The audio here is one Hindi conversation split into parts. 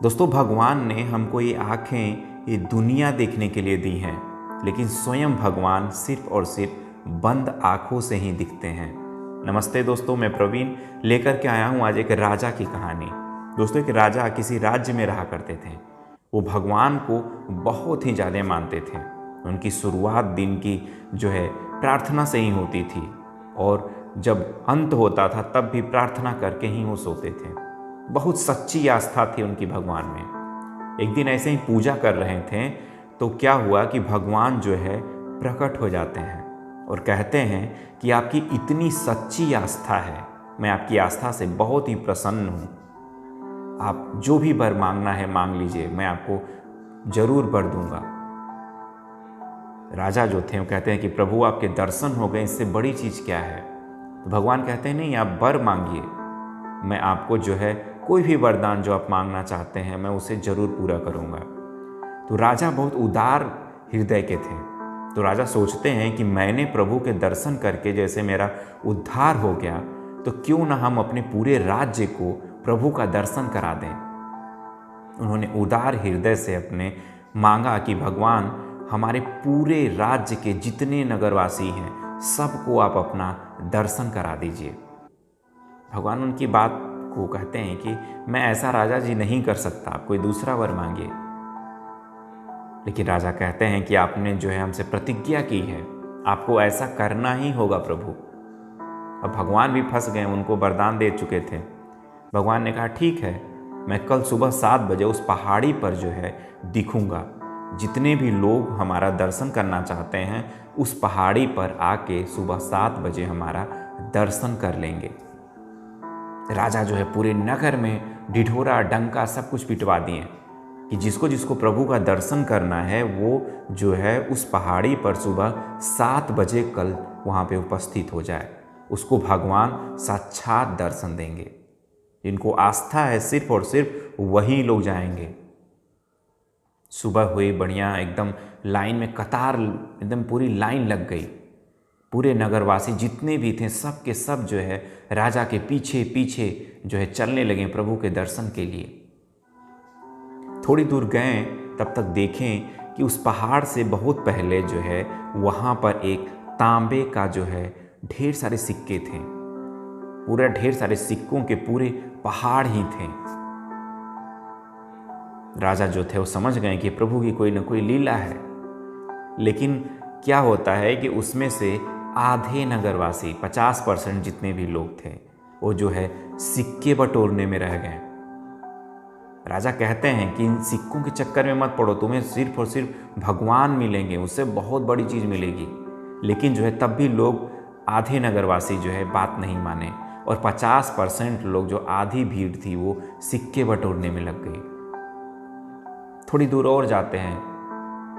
दोस्तों, भगवान ने हमको ये आँखें ये दुनिया देखने के लिए दी हैं, लेकिन स्वयं भगवान सिर्फ और सिर्फ बंद आँखों से ही दिखते हैं। नमस्ते दोस्तों, मैं प्रवीण लेकर के आया हूँ आज एक राजा की कहानी। दोस्तों, एक राजा किसी राज्य में रहा करते थे। वो भगवान को बहुत ही ज़्यादा मानते थे। उनकी शुरुआत दिन की जो है प्रार्थना से ही होती थी और जब अंत होता था तब भी प्रार्थना करके ही वो सोते थे। बहुत सच्ची आस्था थी उनकी भगवान में। एक दिन ऐसे ही पूजा कर रहे थे तो क्या हुआ कि भगवान जो है प्रकट हो जाते हैं और कहते हैं कि आपकी इतनी सच्ची आस्था है, मैं आपकी आस्था से बहुत ही प्रसन्न हूँ। आप जो भी वर मांगना है मांग लीजिए, मैं आपको जरूर वर दूंगा। राजा जो थे वो कहते हैं कि प्रभु आपके दर्शन हो गए, इससे बड़ी चीज़ क्या है। तो भगवान कहते हैं नहीं, आप वर मांगिए, मैं आपको जो है कोई भी वरदान जो आप मांगना चाहते हैं मैं उसे जरूर पूरा करूंगा। तो राजा बहुत उदार हृदय के थे। तो राजा सोचते हैं कि मैंने प्रभु के दर्शन करके जैसे मेरा उद्धार हो गया, तो क्यों ना हम अपने पूरे राज्य को प्रभु का दर्शन करा दें। उन्होंने उदार हृदय से अपने मांगा कि भगवान हमारे पूरे राज्य के जितने नगरवासी हैं सबको आप अपना दर्शन करा दीजिए। भगवान उनकी बात को कहते हैं कि मैं ऐसा राजा जी नहीं कर सकता, आप कोई दूसरा वर मांगिए। लेकिन राजा कहते हैं कि आपने जो है हमसे प्रतिज्ञा की है, आपको ऐसा करना ही होगा प्रभु। अब भगवान भी फंस गए, उनको वरदान दे चुके थे। भगवान ने कहा ठीक है, मैं कल सुबह 7 बजे उस पहाड़ी पर जो है दिखूंगा। जितने भी लोग हमारा दर्शन करना चाहते हैं उस पहाड़ी पर आके सुबह 7 बजे हमारा दर्शन कर लेंगे। राजा जो है पूरे नगर में ढिढोरा डंका सब कुछ पिटवा दिए कि जिसको जिसको प्रभु का दर्शन करना है वो जो है उस पहाड़ी पर सुबह 7 बजे कल वहाँ पे उपस्थित हो जाए, उसको भगवान साक्षात दर्शन देंगे। जिनको आस्था है सिर्फ और सिर्फ वही लोग जाएंगे। सुबह हुई, बढ़िया एकदम लाइन में कतार, एकदम पूरी लाइन लग गई। पूरे नगरवासी जितने भी थे सब के सब जो है राजा के पीछे पीछे जो है चलने लगे प्रभु के दर्शन के लिए। थोड़ी दूर गए तब तक देखें कि उस पहाड़ से बहुत पहले जो है वहाँ पर एक तांबे का जो है ढेर सारे सिक्के थे। पूरा ढेर सारे सिक्कों के पूरे पहाड़ ही थे। राजा जो थे वो समझ गए कि प्रभु की कोई न कोई लीला है। लेकिन क्या होता है कि उसमें से आधे नगरवासी 50% जितने भी लोग थे वो जो है सिक्के बटोरने में रह गए। राजा कहते हैं कि इन सिक्कों के चक्कर में मत पड़ो, तुम्हें सिर्फ और सिर्फ भगवान मिलेंगे, उससे बहुत बड़ी चीज़ मिलेगी। लेकिन जो है तब भी लोग, आधे नगरवासी जो है बात नहीं माने और 50% लोग, जो आधी भीड़ थी, वो सिक्के बटोरने में लग गई। थोड़ी दूर और जाते हैं,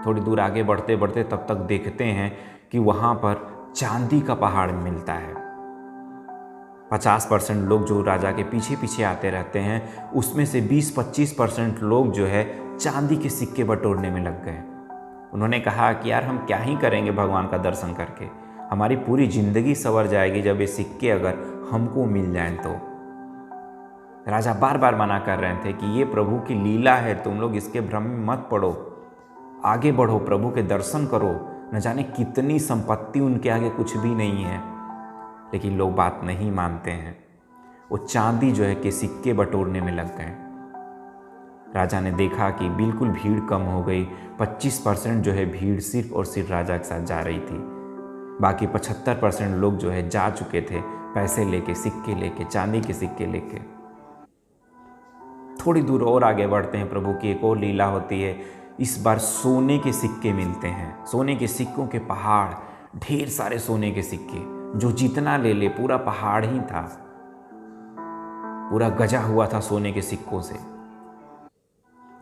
थोड़ी दूर आगे बढ़ते बढ़ते तब तक देखते हैं कि वहाँ पर चांदी का पहाड़ मिलता है। 50% लोग जो राजा के पीछे पीछे आते रहते हैं उसमें से 20-25% लोग जो है चांदी के सिक्के बटोरने में लग गए। उन्होंने कहा कि यार हम क्या ही करेंगे भगवान का दर्शन करके, हमारी पूरी ज़िंदगी संवर जाएगी जब ये सिक्के अगर हमको मिल जाएं तो। राजा बार बार मना कर रहे थे कि ये प्रभु की लीला है, तुम लोग इसके भ्रम में मत पड़ो, आगे बढ़ो, प्रभु के दर्शन करो। न जाने कितनी संपत्ति उनके आगे कुछ भी नहीं है। लेकिन लोग बात नहीं मानते हैं। वो चांदी जो है कि सिक्के बटोरने में लग गए। राजा ने देखा कि बिल्कुल भीड़ कम हो गई। 25% जो है भीड़ सिर्फ और सिर्फ राजा के साथ जा रही थी। बाकी 75% लोग जो है जा चुके थे, पैसे लेके, सिक्के लेके, चांदी के सिक्के लेके। थोड़ी दूर और आगे बढ़ते हैं, प्रभु की एक और लीला होती है। इस बार सोने के सिक्के मिलते हैं, सोने के सिक्कों के पहाड़, ढेर सारे सोने के सिक्के, जो जितना ले ले पूरा पहाड़ ही था, पूरा गजा हुआ था सोने के सिक्कों से।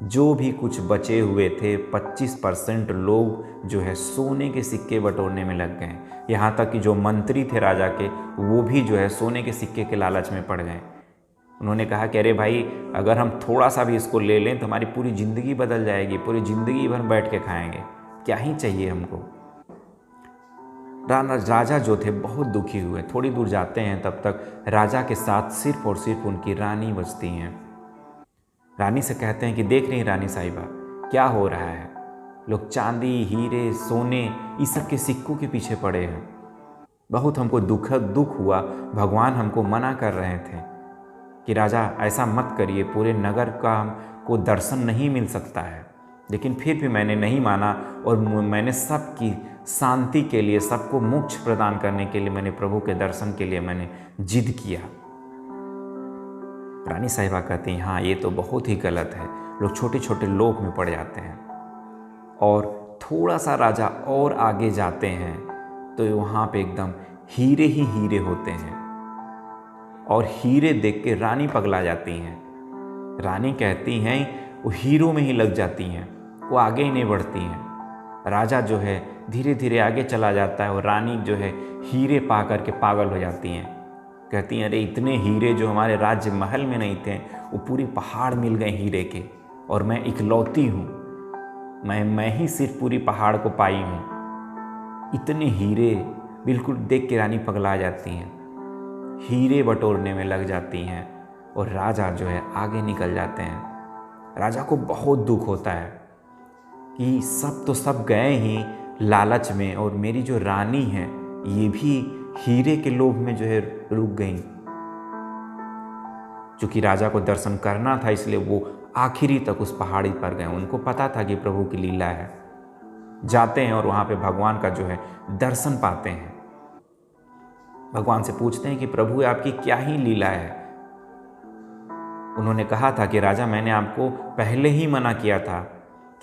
जो भी कुछ बचे हुए थे 25% लोग जो है सोने के सिक्के बटोरने में लग गए। यहाँ तक कि जो मंत्री थे राजा के, वो भी जो है सोने के सिक्के के लालच में पड़ गए। उन्होंने कहा कि अरे भाई, अगर हम थोड़ा सा भी इसको ले लें तो हमारी पूरी ज़िंदगी बदल जाएगी, पूरी ज़िंदगी भर बैठ के खाएंगे, क्या ही चाहिए हमको। राजा जो थे बहुत दुखी हुए। थोड़ी दूर जाते हैं तब तक राजा के साथ सिर्फ और सिर्फ उनकी रानी बचती हैं। रानी से कहते हैं कि देख रही रानी साहिबा क्या हो रहा है, लोग चांदी, हीरे, सोने इस सब के सिक्कों के पीछे पड़े हैं। बहुत हमको दुख हुआ। भगवान हमको मना कर रहे थे कि राजा ऐसा मत करिए, पूरे नगर का हमको दर्शन नहीं मिल सकता है। लेकिन फिर भी मैंने नहीं माना और मैंने सबकी शांति के लिए, सबको मोक्ष प्रदान करने के लिए, मैंने प्रभु के दर्शन के लिए मैंने जिद किया। रानी साहिबा कहती हैं हाँ ये तो बहुत ही गलत है, लोग छोटे छोटे लोभ में पड़ जाते हैं। और थोड़ा सा राजा और आगे जाते हैं तो वहाँ पे एकदम हीरे ही हीरे होते हैं और हीरे देख के रानी पगला जाती हैं। रानी कहती हैं वो हीरो में ही लग जाती हैं, वो आगे ही नहीं बढ़ती हैं। राजा जो है धीरे धीरे आगे चला जाता है और रानी जो है हीरे पा कर के पागल हो जाती हैं। कहती हैं अरे इतने हीरे जो हमारे राज्य महल में नहीं थे, वो पूरी पहाड़ मिल गए हीरे के, और मैं इकलौती हूँ, मैं ही सिर्फ पूरी पहाड़ को पाई हूँ। इतने हीरे, बिल्कुल देख के रानी पगला जाती हैं, हीरे बटोरने में लग जाती हैं और राजा जो है आगे निकल जाते हैं। राजा को बहुत दुख होता है कि सब तो सब गए ही लालच में, और मेरी जो रानी है ये भी हीरे के लोभ में जो है रुक गई। चूँकि राजा को दर्शन करना था इसलिए वो आखिरी तक उस पहाड़ी पर गए। उनको पता था कि प्रभु की लीला है। जाते हैं और वहाँ पे भगवान का जो है दर्शन पाते हैं। भगवान से पूछते हैं कि प्रभु आपकी क्या ही लीला है। उन्होंने कहा था कि राजा मैंने आपको पहले ही मना किया था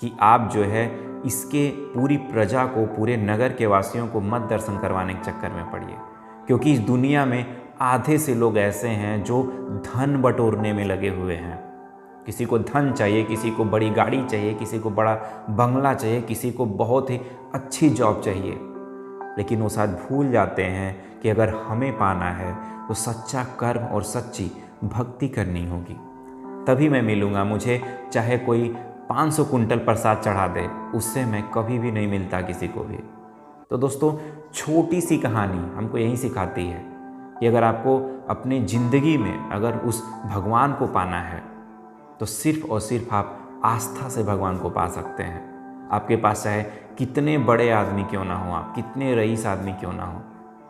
कि आप जो है इसके पूरी प्रजा को, पूरे नगर के वासियों को मत दर्शन करवाने के चक्कर में पड़िए, क्योंकि इस दुनिया में आधे से लोग ऐसे हैं जो धन बटोरने में लगे हुए हैं। किसी को धन चाहिए, किसी को बड़ी गाड़ी चाहिए, किसी को बड़ा बंगला चाहिए, किसी को बहुत ही अच्छी जॉब चाहिए। लेकिन वो शायद भूल जाते हैं कि अगर हमें पाना है तो सच्चा कर्म और सच्ची भक्ति करनी होगी, तभी मैं मिलूँगा। मुझे चाहे कोई 500 कुंटल प्रसाद चढ़ा दे, उससे मैं कभी भी नहीं मिलता किसी को भी। तो दोस्तों, छोटी सी कहानी हमको यही सिखाती है कि अगर आपको अपनी ज़िंदगी में अगर उस भगवान को पाना है तो सिर्फ और सिर्फ आप आस्था से भगवान को पा सकते हैं। आपके पास चाहे कितने बड़े आदमी क्यों ना हो, आप कितने रईस आदमी क्यों ना हो,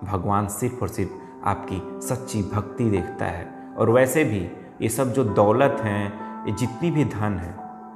भगवान सिर्फ और सिर्फ आपकी सच्ची भक्ति देखता है। और वैसे भी ये सब जो दौलत हैं, ये जितनी भी धन है,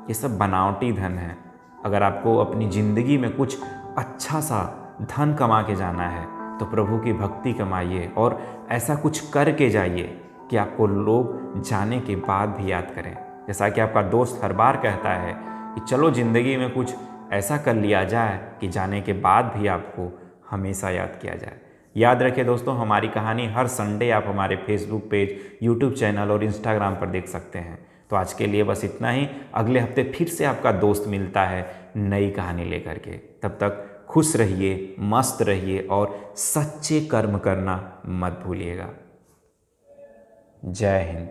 ये सब बनावटी धन है। अगर आपको अपनी ज़िंदगी में कुछ अच्छा सा धन कमा के जाना है तो प्रभु की भक्ति कमाइए और ऐसा कुछ करके जाइए कि आपको लोग जाने के बाद भी याद करें। जैसा कि आपका दोस्त हर बार कहता है कि चलो ज़िंदगी में कुछ ऐसा कर लिया जाए कि जाने के बाद भी आपको हमेशा याद किया जाए। याद रखिए दोस्तों, हमारी कहानी हर संडे आप हमारे फेसबुक पेज, यूट्यूब चैनल और इंस्टाग्राम पर देख सकते हैं। तो आज के लिए बस इतना ही। अगले हफ्ते फिर से आपका दोस्त मिलता है नई कहानी लेकर के। तब तक खुश रहिए, मस्त रहिए और सच्चे कर्म करना मत भूलिएगा। जय हिंद।